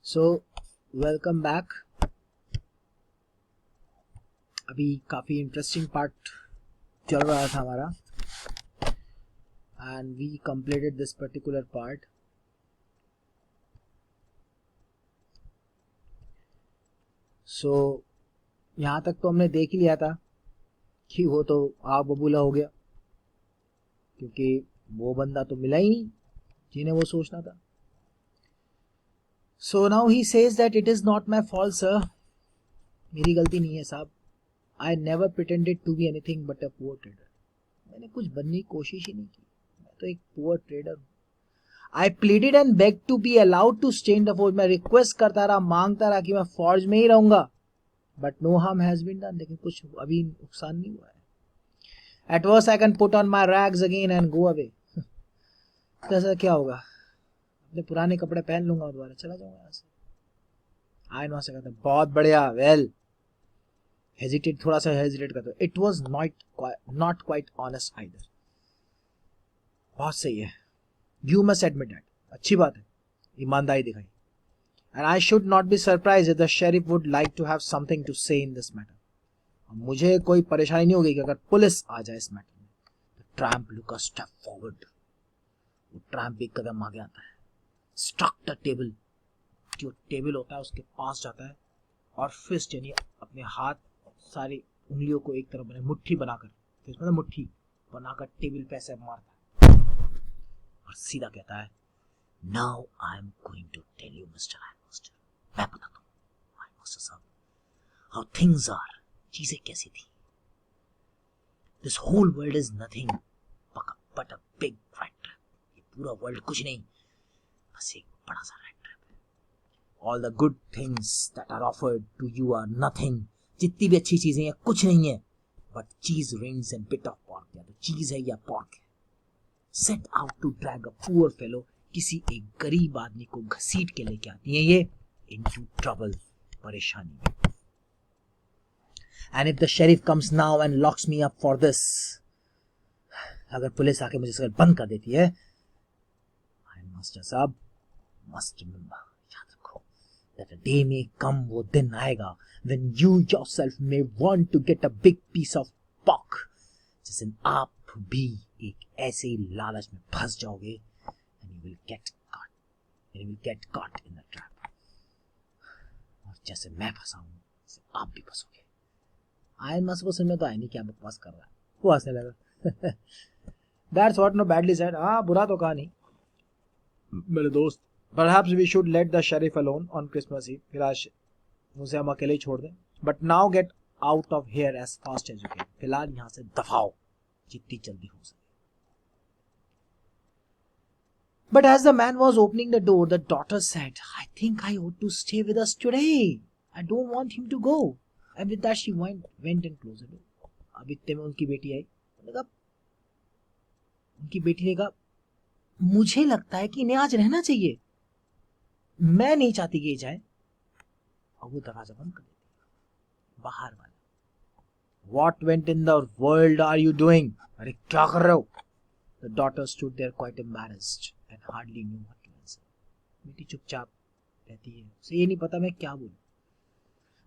So welcome back. अभी काफ़ी interesting part चल रहा था हमारा and we completed this particular part. So यहाँ तक तो हमने देख ही लिया था कि वो तो आग बबूला हो गया, क्योंकि वो बंदा तो मिला ही नहीं जिन्हें वो सोचना था। So now he says that it is not my fault sir, मेरी गलती नहीं है साहब। I never pretended to be anything but a poor trader. मैंने कुछ बनने की कोशिश ही नहीं की, मैं तो एक पुअर ट्रेडर हूँ। I pleaded and begged to be allowed to stay in the forge. मैं रिक्वेस्ट करता रहा, मांगता रहा कि मैं फॉर्ज में ही रहूंगा, but no harm has been done. लेकिन कुछ अभी नुकसान नहीं हुआ है। At worst I can put on my rags again and go away. तो ऐसा क्या होगा, अपने पुराने कपड़े पहन लूंगा और दोबारा चला जाऊंगा यहाँ से। आई नो से कहता बहुत बढ़िया, वेल हेजिटेट, थोड़ा सा हेजिटेट करता। It was not quite honest either. बहुत सही है, यू मस्ट एडमिट दैट, अच्छी बात है, ईमानदारी दिखाई। And I should not be surprised if the sheriff would like to have something to say in this matter. मुझे कोई परेशानी नहीं होगी कि अगर पुलिस आ जाए इस मैटर में। The tramp took a step forward. वो ट्रैम्प एक कदम आगे आता है। Struck the table. जो टेबल होता है उसके पास जाता है और फिस्ट यानी अपने हाथ सारी उंगलियों को एक तरफ बने मुट्ठी बनाकर, फिस्ट मतलब मुट्ठी बनाकर टेबल पे ऐसे मारता है और सीधा कहता है, Now I am going to tell you, Mr. Master. मैं बताता हूँ मास्टर साहब, how things are, चीजें कैसी थी। This whole world is nothing but a big rat trap. ये पूरा वर्ल्ड कुछ नहीं, बस एक बड़ा सा rat trap है। All the good things that are offered to you are nothing. जितनी भी अच्छी चीजें हैं कुछ नहीं है, but cheese rings and bit of pork, या तो चीज है या pork है। Set out to drag a poor fellow, किसी एक गरीब आदमी को घसीट के लेके आती है ये into trouble, परेशानी में। And if the sheriff comes now and locks me up for this, अगर पुलिस आके मुझे इसका बंद कर देती है, मास्टर साहब must remember, याद रखो, that a day may come, वो दिन आएगा when you yourself may want to get a big piece of pork, जिस दिन आप भी एक ऐसे ही लालच में फंस जाओगे and you will get caught in the trap. और जैसे मैं फंसा हूं वैसे आप भी फंसोगे। आयन मास्टर को समझ में तो आया नहीं क्या बकवास कर रहा है, वो हंसने लगा। That's what, no badly said. हाँ, बुरा तो कहा नहीं मेरे दोस्त। Perhaps we should let the sheriff alone on Christmas Eve. फिलहाल उसे हम अकेले ही छोड़ दें। But now get out of here as fast as you can. फिलहाल यहाँ से दफाओ जितनी जल्दी हो सके। But as the man was opening the door, the daughter said, I think I ought to stay with us today. I don't want him to go. And with that she went and closed the door. अब इतने में उनकी बेटी आई। उनकी बेटी ने कहा, मुझे लगता है कि इन्हें आज रहना चाहिए, मैं नहीं चाहती कि ये जाए। और वो दरवाजा बंद कर देती। बाहर वाला, What went in the world are you doing? अरे क्या कर रहे हो? The daughter stood there quite embarrassed and hardly knew what to answer. बेटी चुपचाप रहती है, उसे ये नहीं पता मैं क्या बोलूं।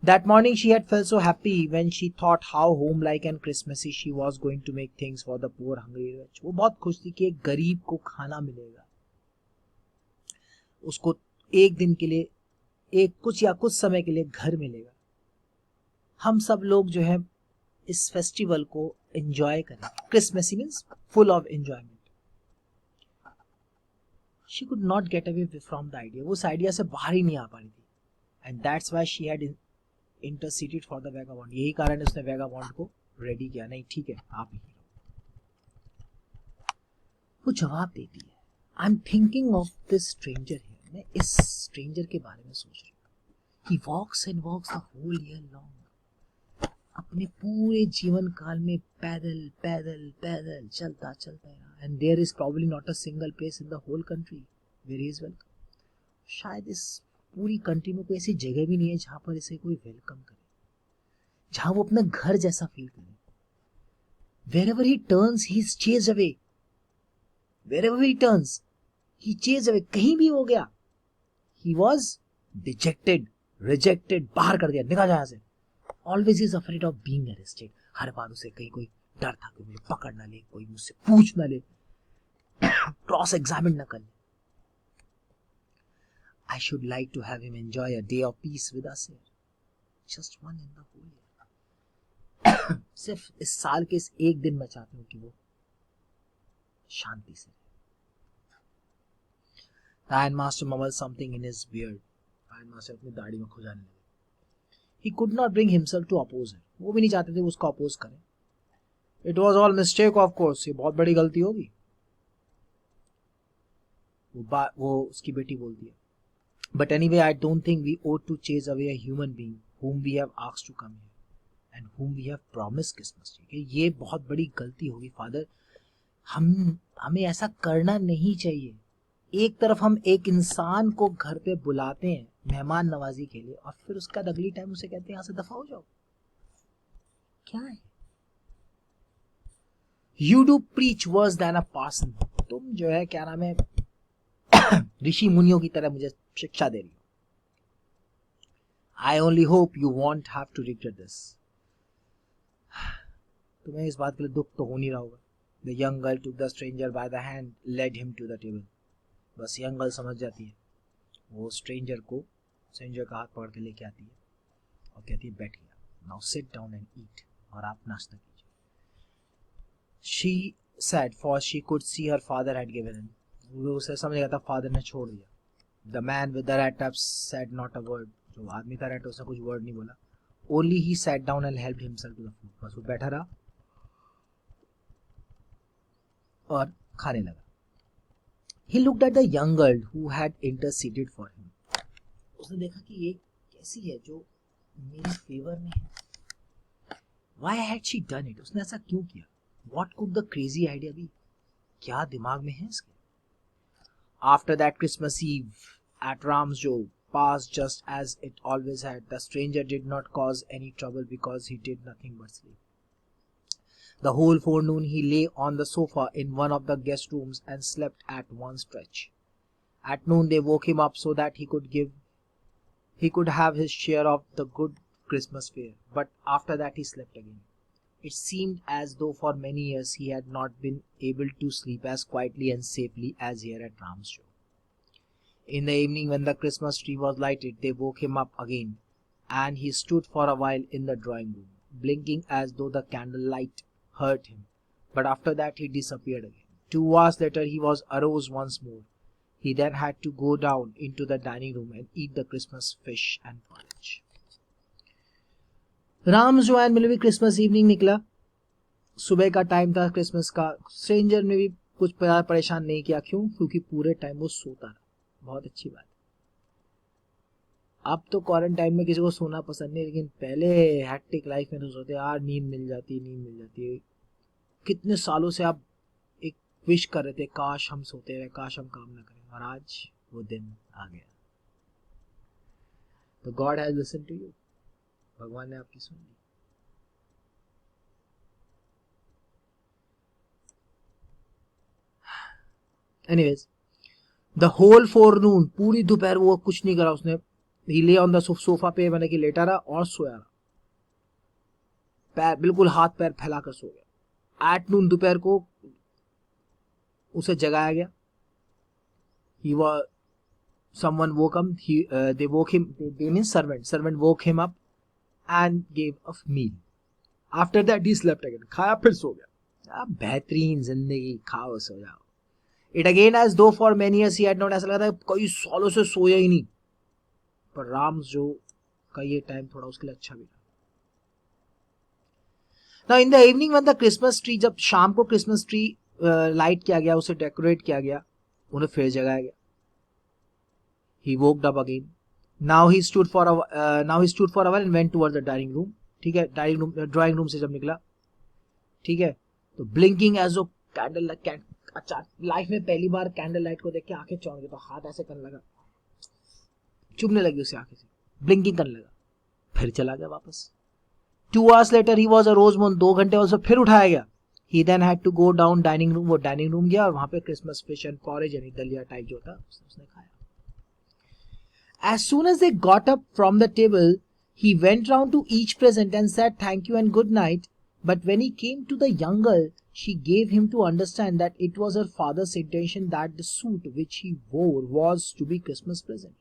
That morning she had felt so happy when she thought how homelike and Christmassy she was going to make things for the poor hungry wretch. वो बहुत खुश थी कि एक गरीब को खाना मिलेगा, उसको एक दिन के लिए, एक कुछ समय के लिए घर मिलेगा। हम सब लोग जो है इस फेस्टिवल को एंजॉय करें। Christmassy means full of enjoyment. She could not get away from the idea, वो उस आइडिया से बाहर ही नहीं आ पा रही थी। And that's why she had interceded for the vagabond. यही कारण उसने वैगाबॉन्ड को रेडी किया। नहीं ठीक है, आप ही। वो जवाब देती है, I am thinking of this stranger here. मैं इस स्ट्रेंजर के बारे में सोच रही हूँ। He walks and walks the whole year long. अपने पूरे जीवन काल में पैदल पैदल पैदल चलता चलता रहा। And there is probably not a single place in the whole country where he is welcome. शायद इस पूरी कंट्री में कोई ऐसी जगह भी नहीं है जहां पर इसे कोई वेलकम करे, जहां वो अपना घर जैसा फील करे। Wherever he turns, he is chased away. Wherever he turns, he chased away. कहीं भी हो गया, he was डिजेक्टेड, रिजेक्टेड, बाहर कर दिया, निकल जा यहाँ से। Always is afraid of being arrested, हर बार उसे कहीं कोई डर था कि मुझे पकड़ ना ले, कोई मुझसे पूछ ना ले, क्रॉस एग्जामिन ना कर ले। I should like to have him enjoy a day of peace with us here. Just one in the whole year. सिर्फ इस साल के इस एक दिन मैं चाहता हूँ कि वो शांति से। The ironmaster mumbled something in his beard. ironmaster अपनी दाढ़ी में खुजाने लगे। He could not bring himself to oppose her. वो भी नहीं चाहते थे उसको अपोज करें। It was all mistake of course. ये बहुत बड़ी गलती होगी। वो उसकी बेटी बोलती है। But anyway, I don't think we ought to chase away a human being whom we have asked to come here and whom we have promised Christmas tree. ये बहुत बड़ी गलती होगी फादर, हमें ऐसा करना नहीं चाहिए। एक तरफ हम एक इंसान को घर पे बुलाते हैं मेहमान नवाजी के लिए और फिर उसका अगली टाइम उसे कहते हैं यहाँ से दफा हो जाओ। क्या है? You do preach worse than a parson. तुम जो है क्या नाम है ऋषि मुनियों की तरह मुझे शिक्षा दे रही हो। I only hope you won't have to regret this. तुम्हें इस बात के लिए दुख तो हो नहीं रहा होगा। The young girl took the stranger by the hand, led him to the table. बस young girl समझ जाती है, वो stranger का हाथ पकड़ के लेके आती है और कहती है बैठिए, now sit down and eat, और आप नाश्ता कीजिए। She said, for she could see her father had given in. वो उसे समझ गया था फादर ने छोड़ दिया। The man with the rat taps said not a word. जो आदमी था रैट उसने कुछ वर्ड नहीं बोला। Only he sat down and helped himself to the food. बस वो बैठा रहा और खाने लगा। He looked at the young girl who had interceded for him. उसने देखा कि ये कैसी है जो मेरे फेवर में है। Why had she done it? उसने ऐसा क्यों किया? What could the crazy idea be? क्या दिमाग में है इसके? After that Christmas Eve at Ramsjo passed just as it always had. The stranger did not cause any trouble because he did nothing but sleep. The whole forenoon he lay on the sofa in one of the guest rooms and slept at one stretch. At noon they woke him up so that he could have his share of the good Christmas fare. But after that he slept again. It seemed as though for many years he had not been able to sleep as quietly and safely as here at Ramsjo. In the evening when the Christmas tree was lighted, they woke him up again, and he stood for a while in the drawing room, blinking as though the candlelight hurt him. But after that he disappeared again. 2 hours later he was arose once more. He then had to go down into the dining room and eat the Christmas fish and porridge. Ramsjo and मिले भी Christmas evening निकला। सुबह का time था Christmas का। Stranger ने भी कुछ परेशान नहीं किया। क्यों? क्योंकि पूरे टाइम वो सोता रहा। बहुत अच्छी बात। अब तो क्वारंटाइन में किसी को सोना पसंद नहीं, लेकिन पहले हैक्टिक लाइफ में तो सोते यार, नींद मिल जाती है। कितने सालों से आप एक विश कर रहे थे, काश हम सोते रहे, काश हम काम ना करें, और आज वो दिन आ गया। तो God has listen to you, भगवान ने आपकी सुन ली। एनीवेज, द होल फोरनून, पूरी दोपहर वो कुछ नहीं करा उसने। ही ले ऑन द सोफा पे, मैंने कि लेटा रहा और सोया रहा, पैर बिल्कुल हाथ पैर फैलाकर सो गया। एट नून, दोपहर को उसे जगाया गया। He was someone woke him, they woke him, they mean servant woke him up and gave a meal. After that he slept again, खाया फिर सो गया। बेहतरीन जिंदगी, खाओ सो जाओ। It again as though for many years he had not, ऐसा लगा था कई सालों से सोया ही नहीं। पर राम्सजो का ये टाइम थोड़ा उसके लिए अच्छा भी था। Now in the evening when the Christmas tree, जब शाम को क्रिसमस ट्री लाइट किया गया, उसे डेकोरेट किया गया, उन्हें फिर जगाया गया। He woke up again. Now he stood for a while and went towards the dining room. ठीक है, ड्राइंग रूम से जब निकला, ठीक है, तो ब्लिंकिंग एज ओ कैंडल, अच्छा लाइफ में पहली बार कैंडल लाइट को देख के आंखें चौंक गई, तो हाथ ऐसे करने लगा, चुभने लगी उसे आंखें से, ब्लिंकिंग करने लगा, फिर चला गया वापस। 2 hours later he was arose one, 2 घंटे बाद उसे फिर उठाया गया। He then had to go down dining room, वो डाइनिंग रूम गया और वहां पे क्रिसमस फिश एंड पॉरेज यानी दलिया टाइप जो था उसने खाया। As soon as they got up from the table, he went round to each present and said thank you and good night. But when he came to the young girl, she gave him to understand that it was her father's intention that the suit which he wore was to be Christmas present.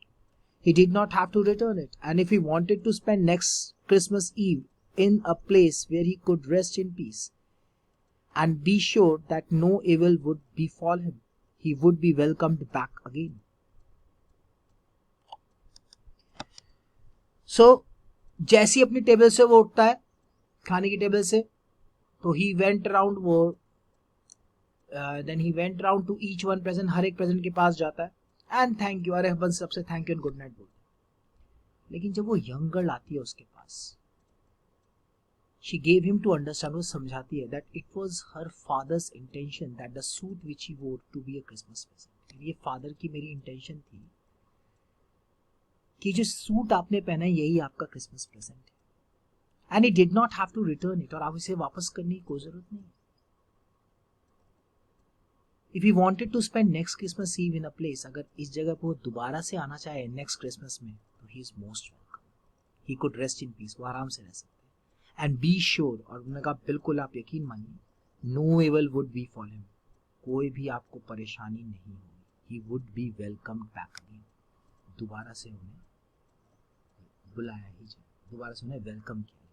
He did not have to return it, and if he wanted to spend next Christmas Eve in a place where he could rest in peace and be sure that no evil would befall him, he would be welcomed back again. So, जैसी अपनी table से वो उठता है खाने की table से, तो ही वेंट अराउंड वो then he went around to each one present, हर एक प्रेजेंट के पास जाता है एंड थैंक यू, अरे बस सबसे thank you and good night बोलता है. लेकिन जब वो यंग गर्ल आती है उसके पास, she gave him to understand, वो समझाती है that it was her father's intention that the suit which he wore to be a Christmas present. ये फादर की मेरी इंटेंशन थी कि जो सूट आपने पहना है यही आपका क्रिसमस प्रेजेंट है, and he did not have to return it, और आप इसे वापस करने की कोई जरूरत नहीं. If he wanted to spend next Christmas eve in a place, अगर इस जगह पर वो दोबारा से आना चाहे नेक्स्ट क्रिसमस में, तो he is most welcome. He could rest in peace, वो आराम से रह सकते हैं. एंड बी श्योर, और उन्होंने कहा बिल्कुल आप यकीन मानिए, no evil would be for him, कोई भी आपको परेशानी नहीं होगी. He would be welcome back again. दोबारा से उन्हें बुलाया ही जाए, दोबारा से उन्हें वेलकम किया.